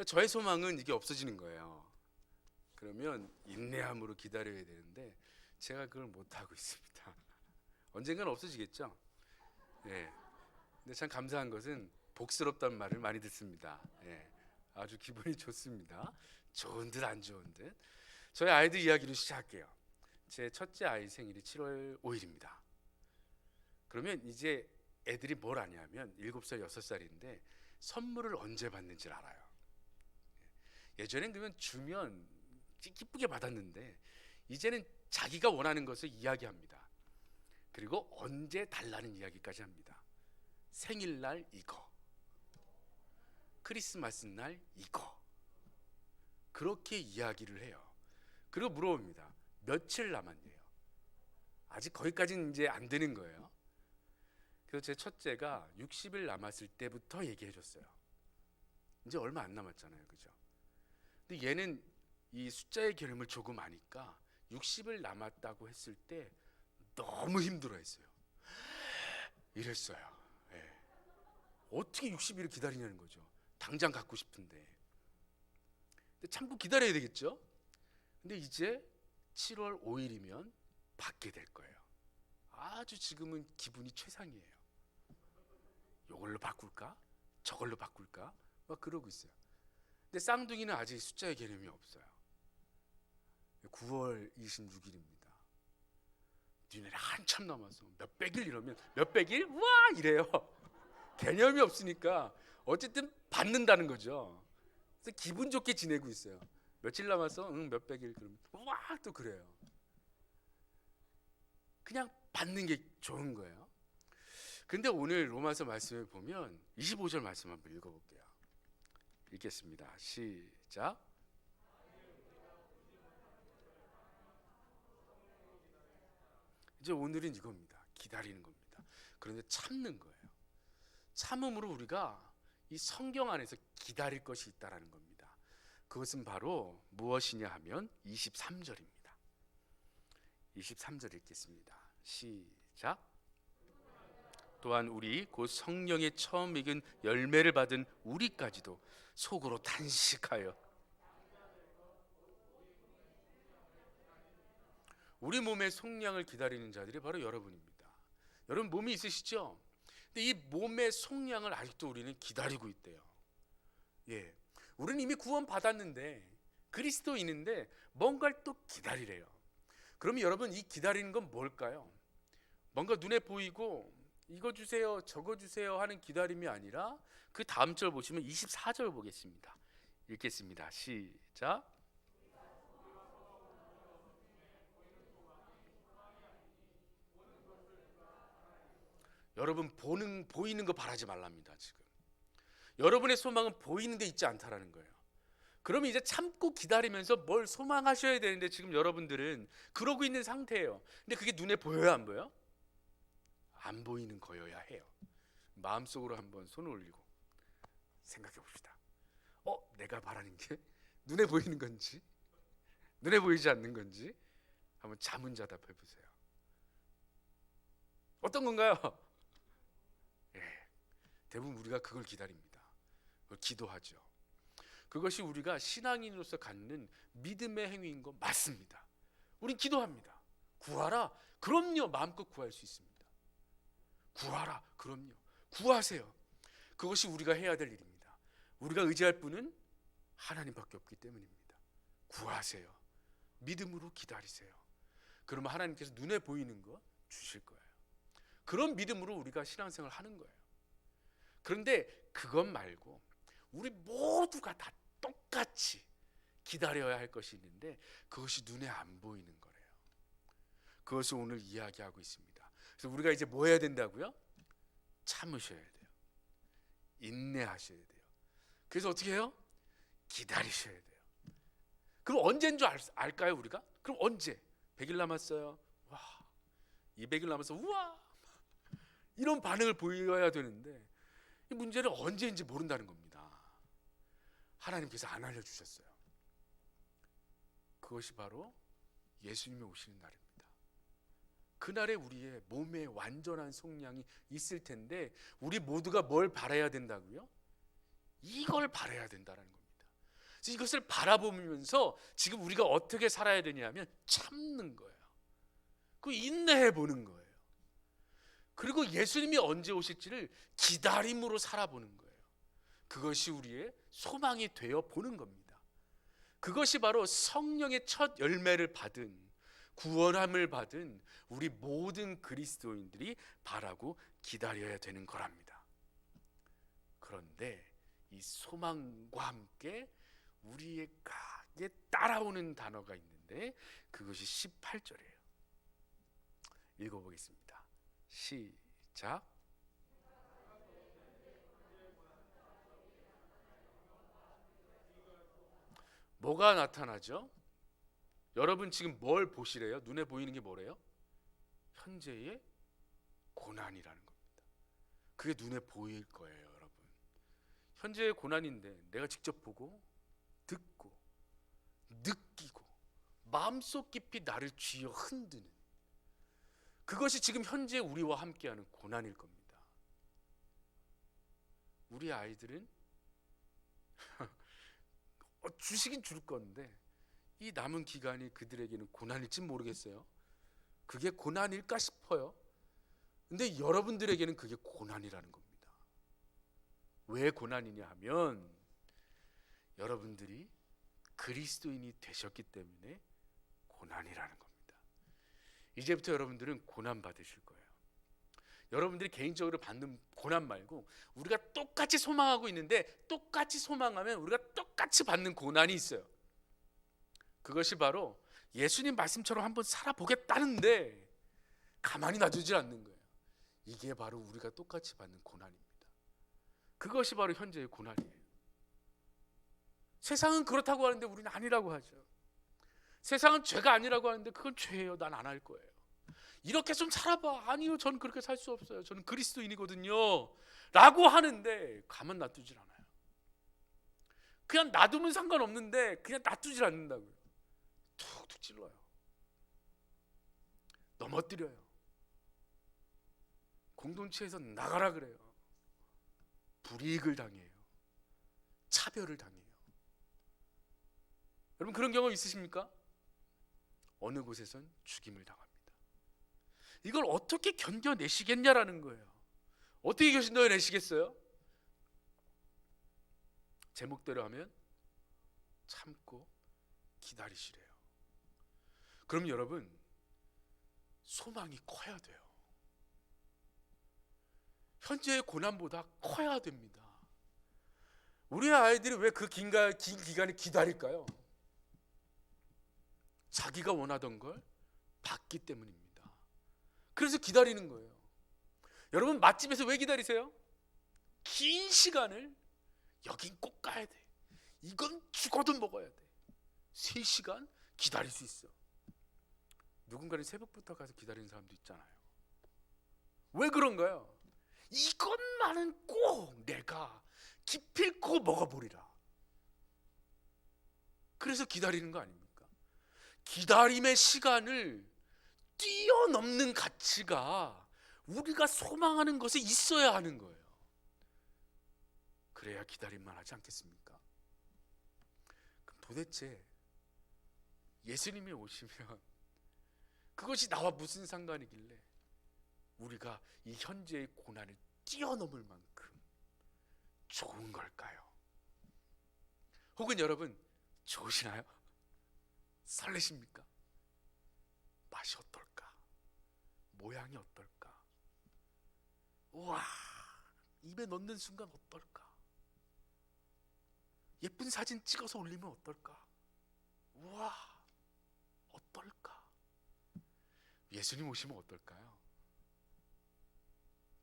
저의 소망은 이게 없어지는 거예요. 그러면 인내함으로 기다려야 되는데 제가 그걸 못 하고 있습니다. 언젠가는 없어지겠죠. 예. 근데 참 감사한 것은 복스럽다는 말을 많이 듣습니다. 예. 아주 기분이 좋습니다. 좋은 듯 안 좋은 듯. 저희 아이들 이야기로 시작할게요. 제 첫째 아이 생일이 7월 5일입니다. 그러면 이제 애들이 뭘 아냐면 7살, 6살인데 선물을 언제 받는지 알아요. 예전엔 그러면 주면 기쁘게 받았는데 이제는 자기가 원하는 것을 이야기합니다. 그리고 언제 달라는 이야기까지 합니다. 생일날 이거, 크리스마스 날 이거, 그렇게 이야기를 해요. 그리고 물어봅니다. 며칠 남았네요. 아직 거기까지는 이제 안 되는 거예요. 그래서 제 첫째가 60일 남았을 때부터 얘기해 줬어요. 이제 얼마 안 남았잖아요, 그죠? 근데 얘는 이 숫자의 개념을 조금 아니까 60일 남았다고 했을 때 너무 힘들어했어요. 이랬어요. 예. 어떻게 60일을 기다리냐는 거죠. 당장 갖고 싶은데. 근데 참고 기다려야 되겠죠. 근데 이제 7월 5일이면 받게 될 거예요. 아주 지금은 기분이 최상이에요. 이걸로 바꿀까? 저걸로 바꿀까? 막 그러고 있어요. 근데 쌍둥이는 아직 숫자의 개념이 없어요. 9월 26일입니다. 니네 한참 남았어. 몇백일 이러면 몇백일? 우와 이래요. 개념이 없으니까 어쨌든 받는다는 거죠. 그래서 기분 좋게 지내고 있어요. 며칠 남았어? 응, 몇백일. 그러면 우와 또 그래요. 그냥 받는 게 좋은 거예요. 근데 오늘 로마서 말씀을 보면 25절 말씀 한번 읽어볼게요. 읽겠습니다. 시작. 이제 오늘은 이겁니다. 기다리는 겁니다. 그런데 참는 거예요. 참음으로 우리가 이 성경 안에서 기다릴 것이 있다라는 겁니다. 그것은 바로 무엇이냐 하면 23절입니다. 23절 읽겠습니다. 시작. 또한 우리 곧 성령의 처음 익은 열매를 받은 우리까지도 속으로 탄식하여 우리 몸의 속량을 기다리는 자들이 바로 여러분입니다. 여러분 몸이 있으시죠? 근데 이 몸의 속량을 아직도 우리는 기다리고 있대요. 예, 우리는 이미 구원 받았는데 그리스도인인데 뭔가를 또 기다리래요. 그럼 여러분 이 기다리는 건 뭘까요? 뭔가 눈에 보이고 이거 주세요 저거 주세요 하는 기다림이 아니라 그 다음 절 보시면 24절 보겠습니다. 읽겠습니다. 시작. 여러분 보이는 거 바라지 말랍니다. 지금 여러분의 소망은 보이는 데 있지 않다라는 거예요. 그러면 이제 참고 기다리면서 뭘 소망하셔야 되는데 지금 여러분들은 그러고 있는 상태예요. 근데 그게 눈에 보여요 안 보여요? 안 보이는 거여야 해요. 마음속으로 한번 손을 올리고 생각해 봅시다. 내가 바라는 게 눈에 보이는 건지 눈에 보이지 않는 건지 한번 자문자답해 보세요. 어떤 건가요? 예, 대부분 우리가 그걸 기다립니다. 그걸 기도하죠. 그것이 우리가 신앙인으로서 갖는 믿음의 행위인 거 맞습니다. 우린 기도합니다. 구하라. 그럼요. 마음껏 구할 수 있습니다. 구하라. 그럼요. 구하세요. 그것이 우리가 해야 될 일입니다. 우리가 의지할 분은 하나님밖에 없기 때문입니다. 구하세요. 믿음으로 기다리세요. 그러면 하나님께서 눈에 보이는 거 주실 거예요. 그런 믿음으로 우리가 신앙생활을 하는 거예요. 그런데 그것 말고 우리 모두가 다 똑같이 기다려야 할 것이 있는데 그것이 눈에 안 보이는 거래요. 그것을 오늘 이야기하고 있습니다. 그래서 우리가 이제 뭐 해야 된다고요? 참으셔야 돼요. 인내하셔야 돼요. 그래서 어떻게 해요? 기다리셔야 돼요. 그럼 언제인 줄 알까요 우리가? 그럼 언제? 100일 남았어요. 와, 200일 남았어. 우와, 이런 반응을 보여야 되는데 이 문제는 언제인지 모른다는 겁니다. 하나님께서 안 알려주셨어요. 그것이 바로 예수님이 오시는 날입니다. 그날에 우리의 몸에 완전한 속량이 있을 텐데 우리 모두가 뭘 바라야 된다고요? 이걸 바라야 된다는 겁니다. 이것을 바라보면서 지금 우리가 어떻게 살아야 되냐면 참는 거예요. 그 인내해 보는 거예요. 그리고 예수님이 언제 오실지를 기다림으로 살아보는 거예요. 그것이 우리의 소망이 되어 보는 겁니다. 그것이 바로 성령의 첫 열매를 받은, 구원함을 받은 우리 모든 그리스도인들이 바라고 기다려야 되는 거랍니다. 그런데 이 소망과 함께 우리에게 따라오는 단어가 있는데 그것이 18절이에요. 읽어보겠습니다. 시작. 뭐가 나타나죠? 여러분 지금 뭘 보시래요? 눈에 보이는 게 뭐래요? 현재의 고난이라는 겁니다. 그게 눈에 보일 거예요, 여러분. 현재의 고난인데 내가 직접 보고 듣고 느끼고 마음속 깊이 나를 쥐어 흔드는 그것이 지금 현재 우리와 함께하는 고난일 겁니다. 우리 아이들은 주시긴 줄 건데 이 남은 기간이 그들에게는 고난일지 모르겠어요. 그게 고난일까 싶어요. 근데 여러분들에게는 그게 고난이라는 겁니다. 왜 고난이냐 하면 여러분들이 그리스도인이 되셨기 때문에 고난이라는 겁니다. 이제부터 여러분들은 고난 받으실 거예요. 여러분들이 개인적으로 받는 고난 말고 우리가 똑같이 소망하고 있는데 똑같이 소망하면 우리가 똑같이 받는 고난이 있어요. 그것이 바로 예수님 말씀처럼 한번 살아보겠다는데 가만히 놔두지 않는 거예요. 이게 바로 우리가 똑같이 받는 고난입니다. 그것이 바로 현재의 고난이에요. 세상은 그렇다고 하는데 우리는 아니라고 하죠. 세상은 죄가 아니라고 하는데 그건 죄예요. 난 안 할 거예요. 이렇게 좀 살아봐. 아니요, 저는 그렇게 살 수 없어요. 저는 그리스도인이거든요 라고 하는데 가만 놔두질 않아요. 그냥 놔두면 상관없는데 그냥 놔두질 않는다고요. 툭툭 찔러요. 넘어뜨려요. 공동체에서 나가라 그래요. 불이익을 당해요. 차별을 당해요. 여러분 그런 경험 있으십니까? 어느 곳에선 죽임을 당합니다. 이걸 어떻게 견뎌내시겠냐라는 거예요. 어떻게 견뎌내시겠어요? 제목대로 하면 참고 기다리시래요. 그럼 여러분 소망이 커야 돼요. 현재의 고난보다 커야 됩니다. 우리 아이들이 왜 그 긴 기간을 기다릴까요? 자기가 원하던 걸 받기 때문입니다. 그래서 기다리는 거예요. 여러분 맛집에서 왜 기다리세요? 긴 시간을 여긴 꼭 가야 돼. 이건 죽어도 먹어야 돼. 3시간 기다릴 수 있어. 누군가는 새벽부터 가서 기다리는 사람도 있잖아요. 왜 그런가요? 이것만은 꼭 내가 기필코 먹어보리라. 그래서 기다리는 거 아닙니까? 기다림의 시간을 뛰어넘는 가치가 우리가 소망하는 것에 있어야 하는 거예요. 그래야 기다림만 하지 않겠습니까? 그럼 도대체 예수님이 오시면 그것이 나와 무슨 상관이길래 우리가 이 현재의 고난을 뛰어넘을 만큼 좋은 걸까요? 혹은 여러분 좋으시나요? 설레십니까? 맛이 어떨까? 모양이 어떨까? 우와, 입에 넣는 순간 어떨까? 예쁜 사진 찍어서 올리면 어떨까? 우와, 어떨까? 예수님 오시면 어떨까요?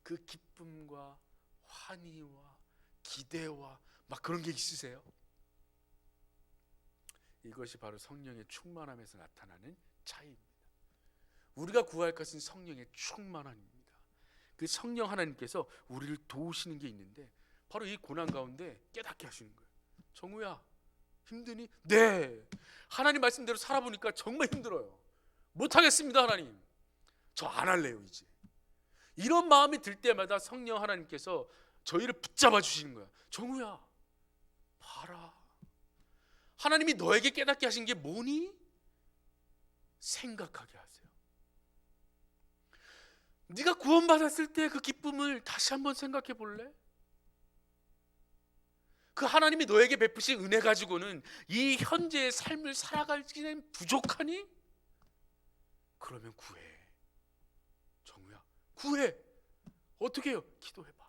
그 기쁨과 환희와 기대와 막 그런 게 있으세요? 이것이 바로 성령의 충만함에서 나타나는 차이입니다. 우리가 구할 것은 성령의 충만함입니다. 그 성령 하나님께서 우리를 도우시는 게 있는데 바로 이 고난 가운데 깨닫게 하시는 거예요. 정우야 힘드니? 네. 하나님 말씀대로 살아보니까 정말 힘들어요. 못하겠습니다 하나님. 저 안 할래요 이제. 이런 마음이 들 때마다 성령 하나님께서 저희를 붙잡아 주시는 거야. 정우야 봐라. 하나님이 너에게 깨닫게 하신 게 뭐니? 생각하게 하세요. 네가 구원받았을 때 그 기쁨을 다시 한번 생각해 볼래? 그 하나님이 너에게 베푸신 은혜 가지고는 이 현재의 삶을 살아가기는 부족하니? 그러면 구해. 정우야, 구해. 어떻게 해요? 기도해봐.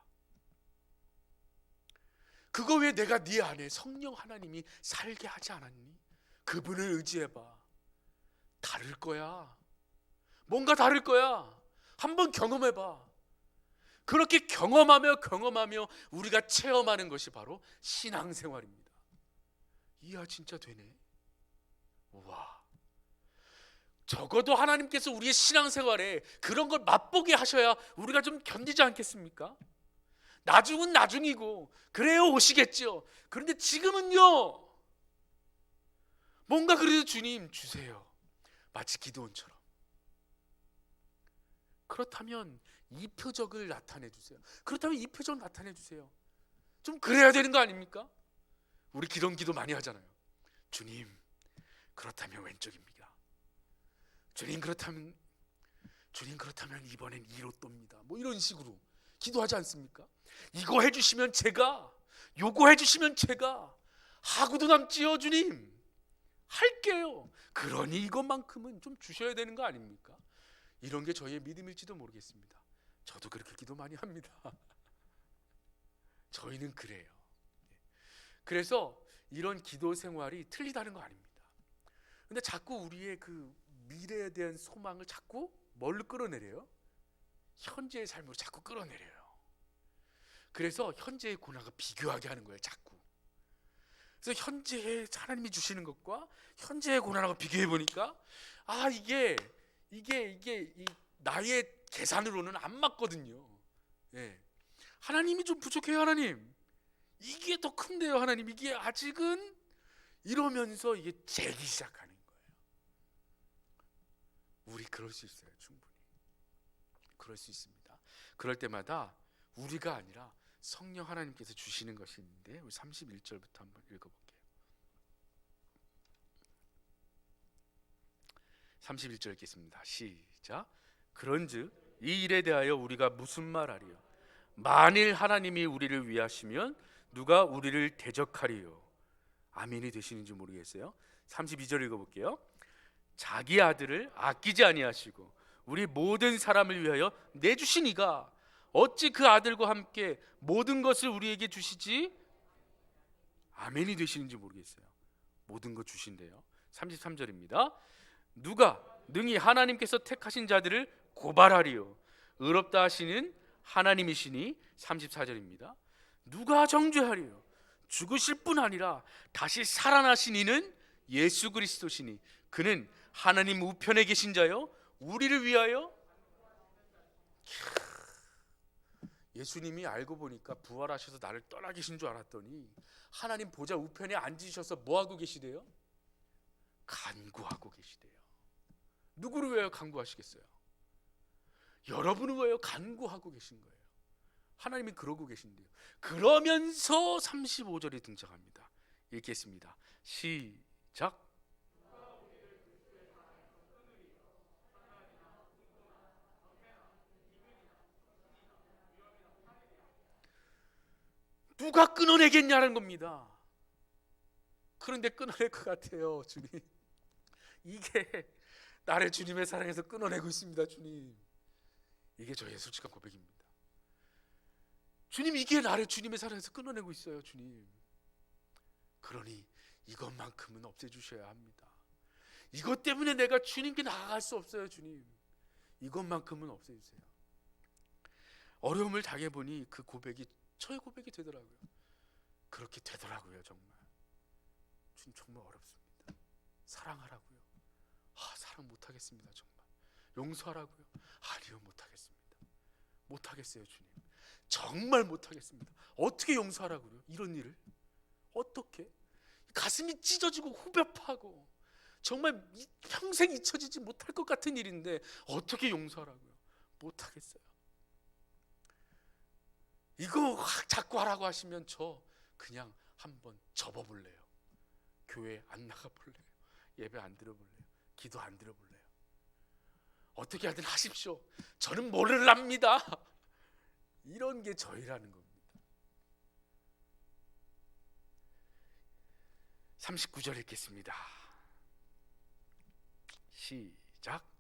그거 왜 내가 네 안에 성령 하나님이 살게 하지 않았니? 그분을 의지해봐. 다를 거야. 뭔가 다를 거야. 한번 경험해봐. 그렇게 경험하며 우리가 체험하는 것이 바로 신앙생활입니다. 이야, 진짜 되네. 와, 적어도 하나님께서 우리의 신앙생활에 그런 걸 맛보게 하셔야 우리가 좀 견디지 않겠습니까? 나중은 나중이고 그래요, 오시겠죠. 그런데 지금은요, 뭔가 그래도 주님 주세요. 마치 기드온처럼. 그렇다면 이 표적을 나타내 주세요. 그렇다면 이 표적 나타내 주세요. 좀 그래야 되는 거 아닙니까? 우리 기도 많이 하잖아요. 주님, 그렇다면 왼쪽입니다. 주님 그렇다면 이번엔 2로또입니다. 뭐 이런 식으로 기도하지 않습니까? 이거 해주시면 제가, 요거 해주시면 제가 하고도 남지요. 주님 할게요. 그러니 이것만큼은 좀 주셔야 되는 거 아닙니까? 이런 게 저희의 믿음일지도 모르겠습니다. 저도 그렇게 기도 많이 합니다. 저희는 그래요. 그래서 이런 기도 생활이 틀리다는 거 아닙니다. 근데 자꾸 우리의 그 미래에 대한 소망을 자꾸 뭘로 끌어내려요? 현재의 삶으로 자꾸 끌어내려요. 그래서 현재의 고난과 비교하게 하는 거예요, 자꾸. 그래서 현재에 하나님이 주시는 것과 현재의 고난하고 비교해 보니까 이게 나의 계산으로는 안 맞거든요. 예. 하나님이 좀 부족해요. 하나님, 이게 더 큰데요. 하나님, 이게 아직은, 이러면서 이게 재기 시작하는 거예요. 우리 그럴 수 있어요. 충분히 그럴 수 있습니다. 그럴 때마다 우리가 아니라 성령 하나님께서 주시는 것이 있는데, 우리 31절부터 한번 읽어볼게요. 31절 읽겠습니다. 시작. 그런즉 이 일에 대하여 우리가 무슨 말하리요? 만일 하나님이 우리를 위하시면 누가 우리를 대적하리요? 아멘이 되시는지 모르겠어요. 32절 읽어볼게요. 자기 아들을 아끼지 아니하시고 우리 모든 사람을 위하여 내주신 이가 어찌 그 아들과 함께 모든 것을 우리에게 주시지? 아멘이 되시는지 모르겠어요. 모든 것 주신대요. 33절입니다. 누가 능히 하나님께서 택하신 자들을 고발하리요? 의롭다 하시는 하나님이시니. 34절입니다. 누가 정죄하리요? 죽으실 뿐 아니라 다시 살아나신 이는 예수 그리스도시니 그는 하나님 우편에 계신 자요 우리를 위하여. 예수님이 알고 보니까 부활하셔서 나를 떠나 계신 줄 알았더니 하나님 보좌 우편에 앉으셔서 뭐하고 계시대요? 간구하고 계시대요. 누구를 위하여 간구하시겠어요? 여러분을 위하여 간구하고 계신 거예요. 하나님이 그러고 계신데요. 그러면서 35절이 등장합니다. 읽겠습니다. 시작. 누가 끊어내겠냐는 겁니다. 그런데 끊어낼 것 같아요, 주님. 이게 나를 주님의 사랑에서 끊어내고 있습니다, 주님. 이게 저의 솔직한 고백입니다. 주님, 이게 나를 주님의 사랑에서 끊어내고 있어요, 주님. 그러니 이것만큼은 없애주셔야 합니다. 이것 때문에 내가 주님께 나아갈 수 없어요, 주님. 이것만큼은 없애주세요. 어려움을 당해보니 그 고백이 저의 고백이 되더라고요. 그렇게 되더라고요. 정말 주님, 정말 어렵습니다. 사랑하라고요. 사랑 못하겠습니다. 정말 용서하라고요. 아니요, 못하겠습니다. 못하겠어요, 주님. 정말 못하겠습니다. 어떻게 용서하라고요? 이런 일을 어떻게? 가슴이 찢어지고 후벼파고 정말 평생 잊혀지지 못할 것 같은 일인데 어떻게 용서하라고요? 못하겠어요. 이거 자꾸 하라고 하시면 저 그냥 한번 접어볼래요. 교회 안 나가볼래요? 예배 안 들어볼래요? 기도 안 들어볼래요? 어떻게 하든 하십시오. 저는 모를랍니다. 이런 게 저희라는 겁니다. 39절 읽겠습니다. 시작.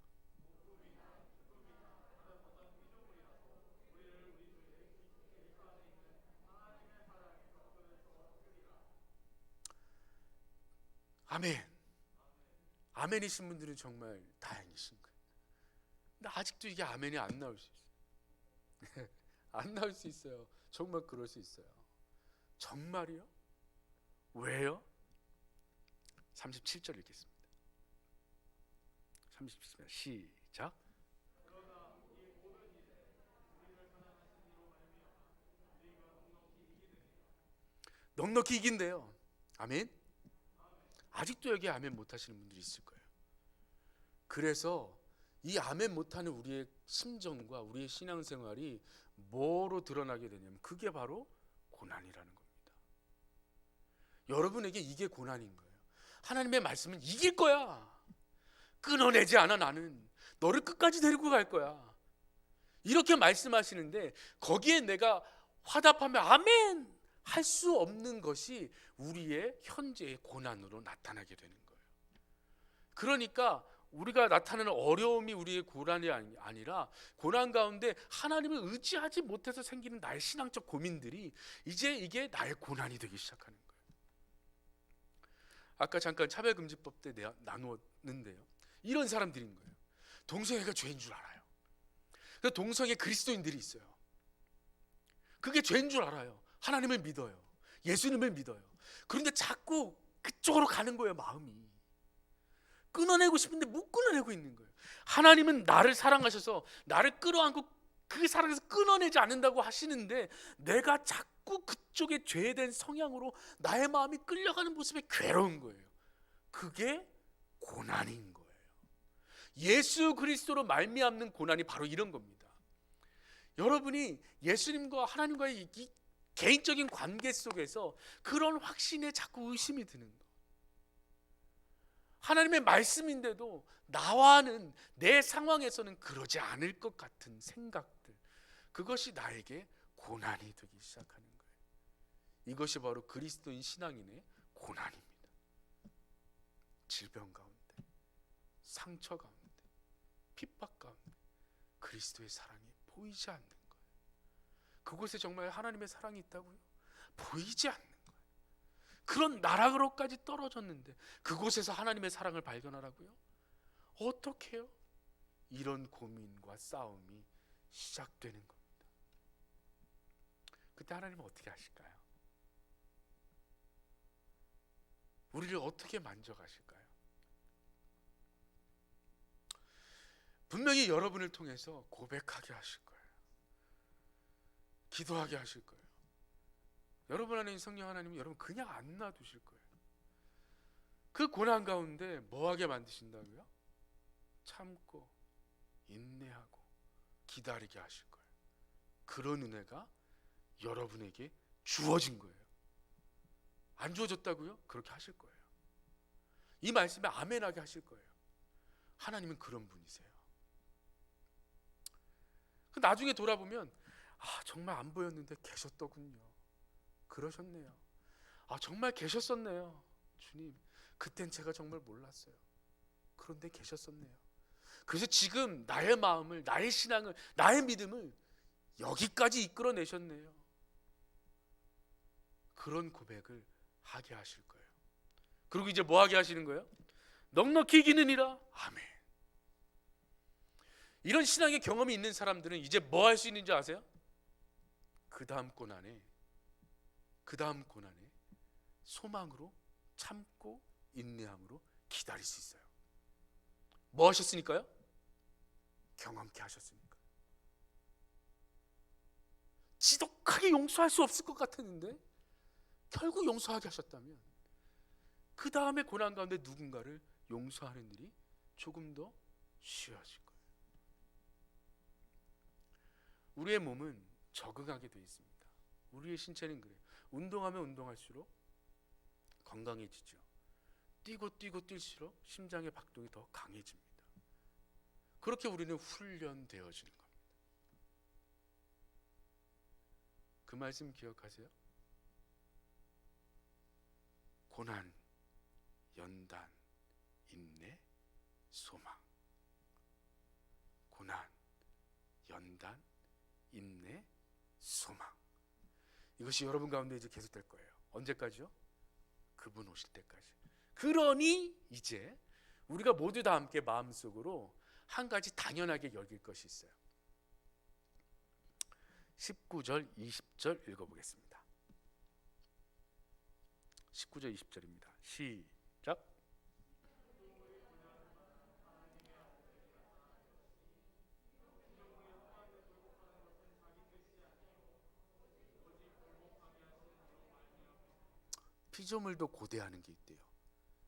아멘. 아멘이신 분들은 정말 다행이신 거예요. 근데 아직도 이게 아멘이 안 나올 수 있어요. 안 나올 수 있어요. 정말 그럴 수 있어요. 정말이요? 왜요? 37절 읽겠습니다. 37절 시작. 넉넉히 이긴대요. 아멘. 아직도 여기 아멘 못하시는 분들이 있을 거예요. 그래서 이 아멘 못하는 우리의 심정과 우리의 신앙생활이 뭐로 드러나게 되냐면 그게 바로 고난이라는 겁니다. 여러분에게 이게 고난인 거예요. 하나님의 말씀은 이길 거야. 끊어내지 않아. 나는 너를 끝까지 데리고 갈 거야. 이렇게 말씀하시는데 거기에 내가 화답하면 아멘 할 수 없는 것이 우리의 현재의 고난으로 나타나게 되는 거예요. 그러니까 우리가 나타나는 어려움이 우리의 고난이 아니라 고난 가운데 하나님을 의지하지 못해서 생기는 나의 신앙적 고민들이 이제 이게 나의 고난이 되기 시작하는 거예요. 아까 잠깐 차별금지법 때 나누었는데요. 이런 사람들인 거예요. 동성애가 죄인 줄 알아요. 그래서 동성애 그리스도인들이 있어요. 그게 죄인 줄 알아요. 하나님을 믿어요. 예수님을 믿어요. 그런데 자꾸 그쪽으로 가는 거예요. 마음이 끊어내고 싶은데 못 끊어내고 있는 거예요. 하나님은 나를 사랑하셔서 나를 끌어안고 그 사랑에서 끊어내지 않는다고 하시는데 내가 자꾸 그쪽에 죄된 성향으로 나의 마음이 끌려가는 모습에 괴로운 거예요. 그게 고난인 거예요. 예수 그리스도로 말미암는 고난이 바로 이런 겁니다. 여러분이 예수님과 하나님과의 이 개인적인 관계 속에서 그런 확신에 자꾸 의심이 드는 거. 하나님의 말씀인데도 나와는 내 상황에서는 그러지 않을 것 같은 생각들, 그것이 나에게 고난이 되기 시작하는 거예요. 이것이 바로 그리스도인 신앙인의 고난입니다. 질병 가운데, 상처 가운데, 핍박 가운데 그리스도의 사랑이 보이지 않는 거예요. 그곳에 정말 하나님의 사랑이 있다고요? 보이지 않는 거예요. 그런 나락으로까지 떨어졌는데 그곳에서 하나님의 사랑을 발견하라고요? 어떻게 해요? 이런 고민과 싸움이 시작되는 겁니다. 그때 하나님은 어떻게 하실까요? 우리를 어떻게 만져가실까요? 분명히 여러분을 통해서 고백하게 하실 거예요. 기도하게 하실 거예요. 여러분 안에 있는 성령 하나님은 여러분 그냥 안 놔두실 거예요. 그 고난 가운데 뭐하게 만드신다고요? 참고 인내하고 기다리게 하실 거예요. 그런 은혜가 여러분에게 주어진 거예요. 안 주어졌다고요? 그렇게 하실 거예요. 이 말씀에 아멘하게 하실 거예요. 하나님은 그런 분이세요. 나중에 돌아보면 정말 안 보였는데 계셨더군요. 그러셨네요. 정말 계셨었네요. 주님, 그땐 제가 정말 몰랐어요. 그런데 계셨었네요. 그래서 지금 나의 마음을, 나의 신앙을, 나의 믿음을 여기까지 이끌어내셨네요. 그런 고백을 하게 하실 거예요. 그리고 이제 뭐 하게 하시는 거예요? 넉넉히 이기느니라. 아멘. 이런 신앙의 경험이 있는 사람들은 이제 뭐 할 수 있는지 아세요? 그 다음 고난에 소망으로 참고 인내함으로 기다릴 수 있어요. 뭐 하셨으니까요? 경험케 하셨으니까. 지독하게 용서할 수 없을 것 같았는데 결국 용서하게 하셨다면 그 다음에 고난 가운데 누군가를 용서하는 일이 조금 더 쉬워질 거예요. 우리의 몸은 적응하게 되어 있습니다. 우리의 신체는 그래요. 운동하면 운동할수록 건강해지죠. 뛰고 뛸수록 심장의 박동이 더 강해집니다. 그렇게 우리는 훈련되어지는 겁니다. 그 말씀 기억하세요? 고난, 연단, 인내, 소망. 고난, 연단, 인내, 소망. 이것이 여러분 가운데 이제 계속될 거예요. 언제까지요? 그분 오실 때까지. 그러니 이제 우리가 모두 다 함께 마음속으로 한 가지 당연하게 여길 것이 있어요. 19절, 20절 읽어보겠습니다. 19절, 20절입니다. 시작. 피조물도 고대하는 게 있대요.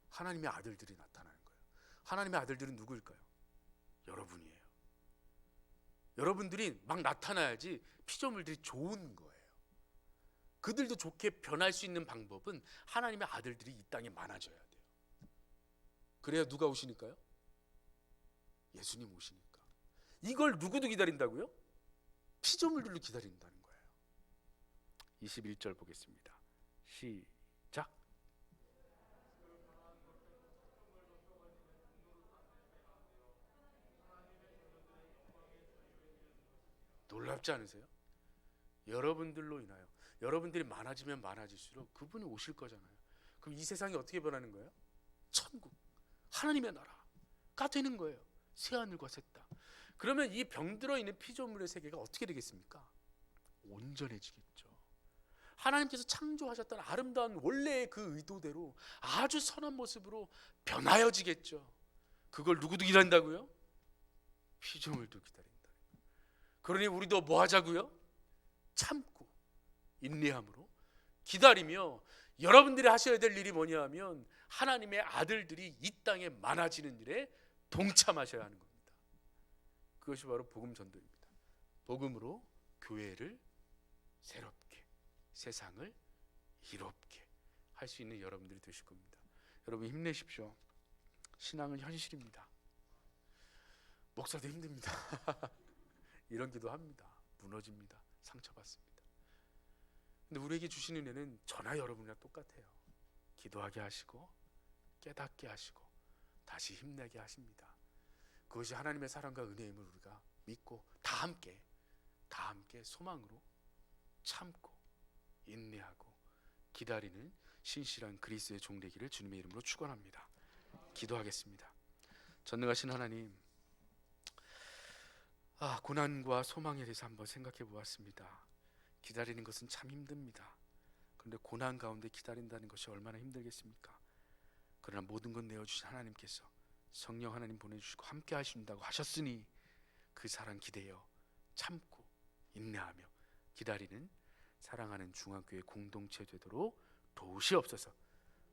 하나님의 아들들이 나타나는 거예요. 하나님의 아들들은 누구일까요? 여러분이에요. 여러분들이 막 나타나야지 피조물들이 좋은 거예요. 그들도 좋게 변할 수 있는 방법은 하나님의 아들들이 이 땅에 많아져야 돼요. 그래야 누가 오시니까요? 예수님 오시니까. 이걸 누구도 기다린다고요? 피조물들도 기다린다는 거예요. 21절 보겠습니다. 시작. 놀랍지 않으세요? 여러분들로 인하여 여러분들이 많아지면 많아질수록 그분이 오실 거잖아요. 그럼 이 세상이 어떻게 변하는 거예요? 천국, 하나님의 나라가 되는 거예요. 새하늘과 새 땅. 그러면 이 병들어 있는 피조물의 세계가 어떻게 되겠습니까? 온전해지겠죠. 하나님께서 창조하셨던 아름다운 원래의 그 의도대로 아주 선한 모습으로 변하여지겠죠. 그걸 누구도 기다린다고요? 피조물도 기다린다. 그러니 우리도 뭐 하자고요? 참고 인내함으로 기다리며 여러분들이 하셔야 될 일이 뭐냐 하면 하나님의 아들들이 이 땅에 많아지는 일에 동참하셔야 하는 겁니다. 그것이 바로 복음 전도입니다. 복음으로 교회를 새롭게, 세상을 이롭게 할 수 있는 여러분들이 되실 겁니다. 여러분 힘내십시오. 신앙은 현실입니다. 목사도 힘듭니다. 이런 기도 합니다. 무너집니다. 상처받습니다. 근데 우리에게 주시는 은혜는 저나 여러분이랑 똑같아요. 기도하게 하시고 깨닫게 하시고 다시 힘내게 하십니다. 그것이 하나님의 사랑과 은혜임을 우리가 믿고 다 함께 소망으로 참고 인내하고 기다리는 신실한 그리스도의 종 되기를 주님의 이름으로 축원합니다. 기도하겠습니다. 전능하신 하나님, 고난과 소망에 대해서 한번 생각해 보았습니다. 기다리는 것은 참 힘듭니다. 그런데 고난 가운데 기다린다는 것이 얼마나 힘들겠습니까? 그러나 모든 것 내어주신 하나님께서 성령 하나님 보내주시고 함께 하신다고 하셨으니 그 사랑 기대어 참고 인내하며 기다리는 사랑하는 중앙교회 공동체 되도록 도우시옵소서.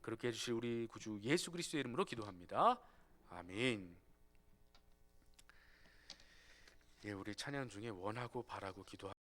그렇게 해주실 우리 구주 예수 그리스도의 이름으로 기도합니다. 아멘. 우리 찬양 중에 원하고 바라고 기도합니다.